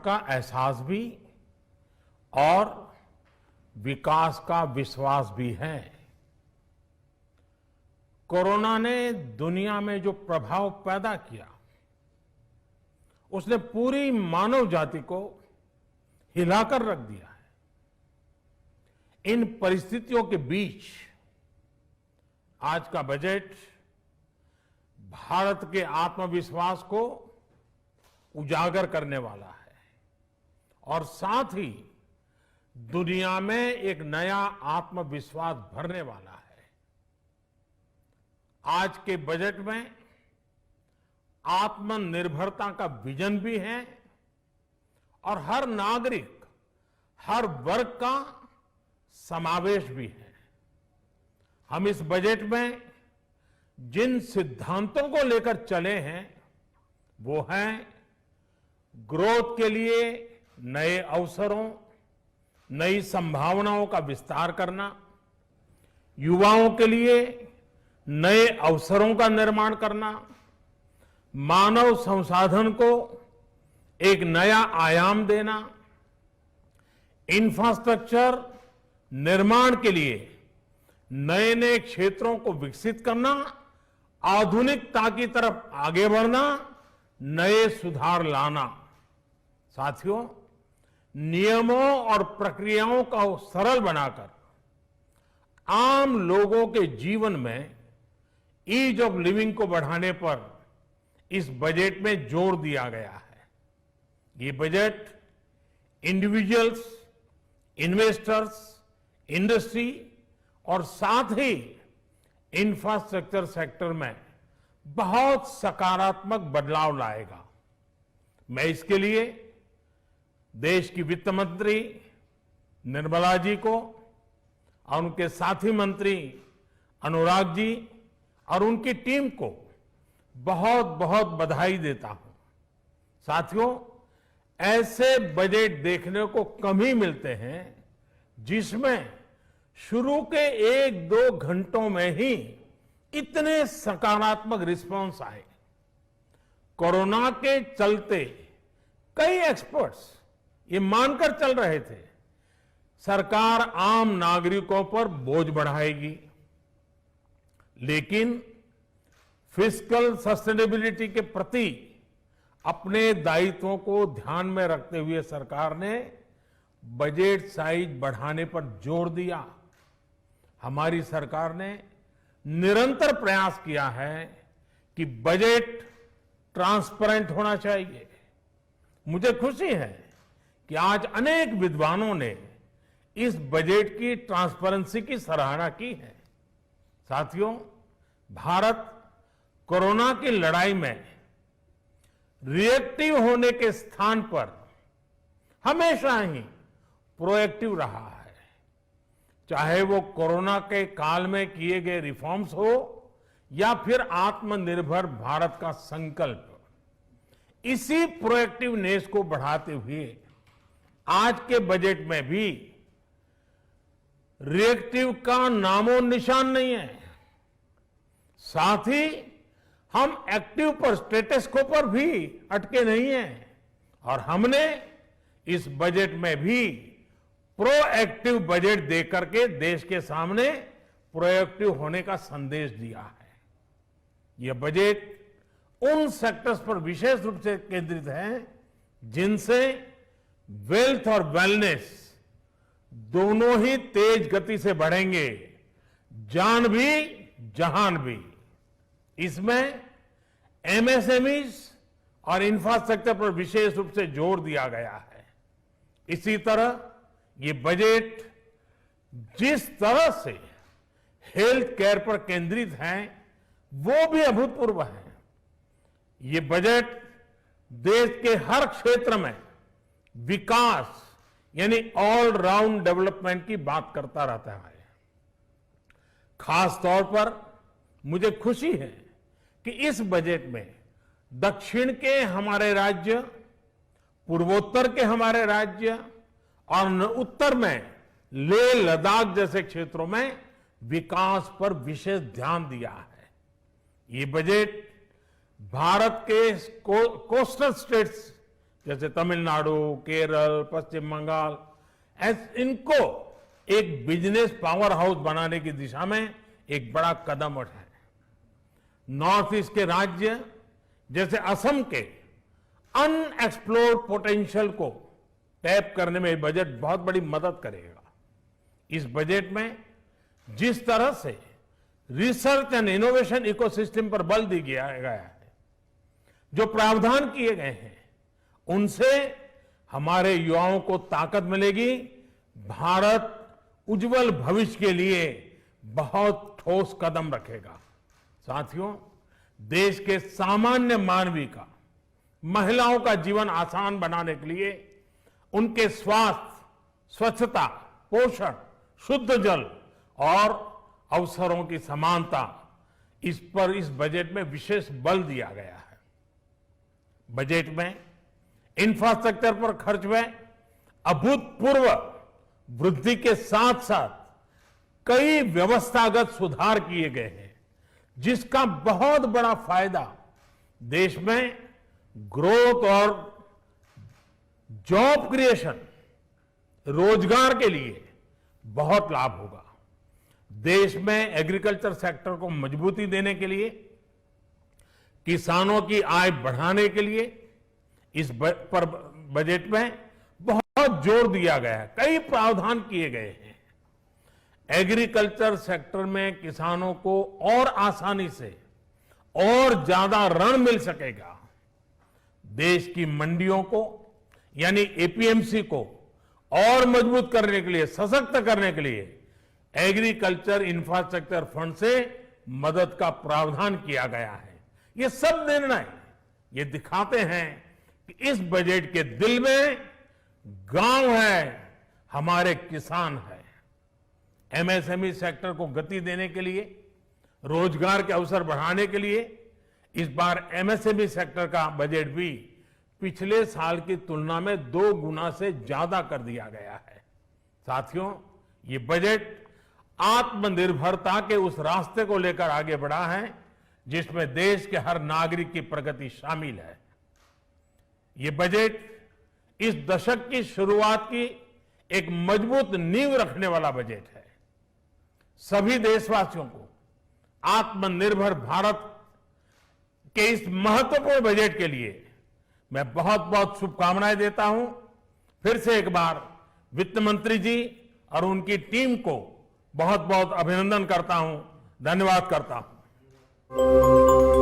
का एहसास भी और विकास का विश्वास भी है। कोरोना ने दुनिया में जो प्रभाव पैदा किया, उसने पूरी मानव जाति को हिलाकर रख दिया है। इन परिस्थितियों के बीच आज का बजट भारत के आत्मविश्वास को उजागर करने वाला है और साथ ही दुनिया में एक नया आत्मविश्वास भरने वाला है। आज के बजट में आत्मनिर्भरता का विजन भी है और हर नागरिक, हर वर्ग का समावेश भी है। हम इस बजट में जिन सिद्धांतों को लेकर चले हैं वो हैं ग्रोथ के लिए नए अवसरों, नई संभावनाओं का विस्तार करना, युवाओं के लिए नए अवसरों का निर्माण करना, मानव संसाधन को एक नया आयाम देना, इंफ्रास्ट्रक्चर निर्माण के लिए नए नए क्षेत्रों को विकसित करना, आधुनिकता की तरफ आगे बढ़ना, नए सुधार लाना। साथियों, नियमों और प्रक्रियाओं को सरल बनाकर आम लोगों के जीवन में ईज ऑफ लिविंग को बढ़ाने पर इस बजट में जोर दिया गया है। ये बजट इंडिविजुअल्स, इन्वेस्टर्स, इंडस्ट्री और साथ ही इंफ्रास्ट्रक्चर सेक्टर में बहुत सकारात्मक बदलाव लाएगा। मैं इसके लिए देश की वित्त मंत्री निर्मला जी को और उनके साथी मंत्री अनुराग जी और उनकी टीम को बहुत बहुत बधाई देता हूं। साथियों, ऐसे बजट देखने को कम ही मिलते हैं जिसमें शुरू के 1-2 घंटों में ही इतने सकारात्मक रिस्पांस आए। कोरोना के चलते कई एक्सपर्ट्स ये मानकर चल रहे थे सरकार आम नागरिकों पर बोझ बढ़ाएगी, लेकिन फिस्कल सस्टेनेबिलिटी के प्रति अपने दायित्वों को ध्यान में रखते हुए सरकार ने बजट साइज बढ़ाने पर जोर दिया। हमारी सरकार ने निरंतर प्रयास किया है कि बजट ट्रांसपेरेंट होना चाहिए। मुझे खुशी है कि आज अनेक विद्वानों ने इस बजट की ट्रांसपेरेंसी की सराहना की है। साथियों, भारत कोरोना की लड़ाई में रिएक्टिव होने के स्थान पर हमेशा ही प्रोएक्टिव रहा है। चाहे वो कोरोना के काल में किए गए रिफॉर्म्स हो या फिर आत्मनिर्भर भारत का संकल्प, इसी प्रोएक्टिवनेस को बढ़ाते हुए आज के बजट में भी रिएक्टिव का नामो निशान नहीं है। साथ ही हम एक्टिव पर, स्टेटस को पर भी अटके नहीं हैं और हमने इस बजट में भी प्रोएक्टिव बजट देकर के देश के सामने प्रोएक्टिव होने का संदेश दिया है। यह बजट उन सेक्टर्स पर विशेष रूप से केंद्रित है जिनसे वेल्थ और वेलनेस दोनों ही तेज गति से बढ़ेंगे, जान भी जहान भी। इसमें एमएसएमईज और इंफ्रास्ट्रक्चर पर विशेष रूप से जोर दिया गया है। इसी तरह ये बजट जिस तरह से हेल्थ केयर पर केंद्रित है वो भी अभूतपूर्व है। ये बजट देश के हर क्षेत्र में विकास यानी ऑल राउंड डेवलपमेंट की बात करता रहता है। खास तौर पर मुझे खुशी है कि इस बजट में दक्षिण के हमारे राज्य, पूर्वोत्तर के हमारे राज्य और उत्तर में लेह लद्दाख जैसे क्षेत्रों में विकास पर विशेष ध्यान दिया है। ये बजट भारत के कोस्टल स्टेट्स जैसे तमिलनाडु, केरल, पश्चिम बंगाल, इनको एक बिजनेस पावर हाउस बनाने की दिशा में एक बड़ा कदम उठाए। नॉर्थ ईस्ट के राज्य जैसे असम के अनएक्सप्लोर्ड पोटेंशियल को टैप करने में बजट बहुत बड़ी मदद करेगा। इस बजट में जिस तरह से रिसर्च एंड इनोवेशन इकोसिस्टम पर बल दिया गया है, जो प्रावधान किए गए हैं, उनसे हमारे युवाओं को ताकत मिलेगी। भारत उज्जवल भविष्य के लिए बहुत ठोस कदम रखेगा। साथियों, देश के सामान्य मानवी का, महिलाओं का जीवन आसान बनाने के लिए उनके स्वास्थ्य, स्वच्छता, पोषण, शुद्ध जल और अवसरों की समानता, इस पर इस बजट में विशेष बल दिया गया है। बजट में इंफ्रास्ट्रक्चर पर खर्च में अभूतपूर्व वृद्धि के साथ साथ कई व्यवस्थागत सुधार किए गए हैं, जिसका बहुत बड़ा फायदा देश में ग्रोथ और जॉब क्रिएशन, रोजगार के लिए बहुत लाभ होगा। देश में एग्रीकल्चर सेक्टर को मजबूती देने के लिए, किसानों की आय बढ़ाने के लिए इस पर बजट में बहुत जोर दिया गया है। कई प्रावधान किए गए हैं। एग्रीकल्चर सेक्टर में किसानों को और आसानी से और ज्यादा ऋण मिल सकेगा। देश की मंडियों को यानी एपीएमसी को और मजबूत करने के लिए, सशक्त करने के लिए एग्रीकल्चर इंफ्रास्ट्रक्चर फंड से मदद का प्रावधान किया गया है। ये सब निर्णय ये दिखाते हैं कि इस बजट के दिल में गांव है, हमारे किसान है। एमएसएमई सेक्टर को गति देने के लिए, रोजगार के अवसर बढ़ाने के लिए इस बार एमएसएमई सेक्टर का बजट भी पिछले साल की तुलना में 2 गुना से ज्यादा कर दिया गया है। साथियों, ये बजट आत्मनिर्भरता के उस रास्ते को लेकर आगे बढ़ा है जिसमें देश के हर नागरिक की प्रगति शामिल है। ये बजट इस दशक की शुरुआत की एक मजबूत नींव रखने वाला बजट है। सभी देशवासियों को आत्मनिर्भर भारत के इस महत्वपूर्ण बजट के लिए मैं बहुत बहुत शुभकामनाएं देता हूं। फिर से एक बार वित्त मंत्री जी और उनकी टीम को बहुत बहुत अभिनंदन करता हूं, धन्यवाद करता हूं।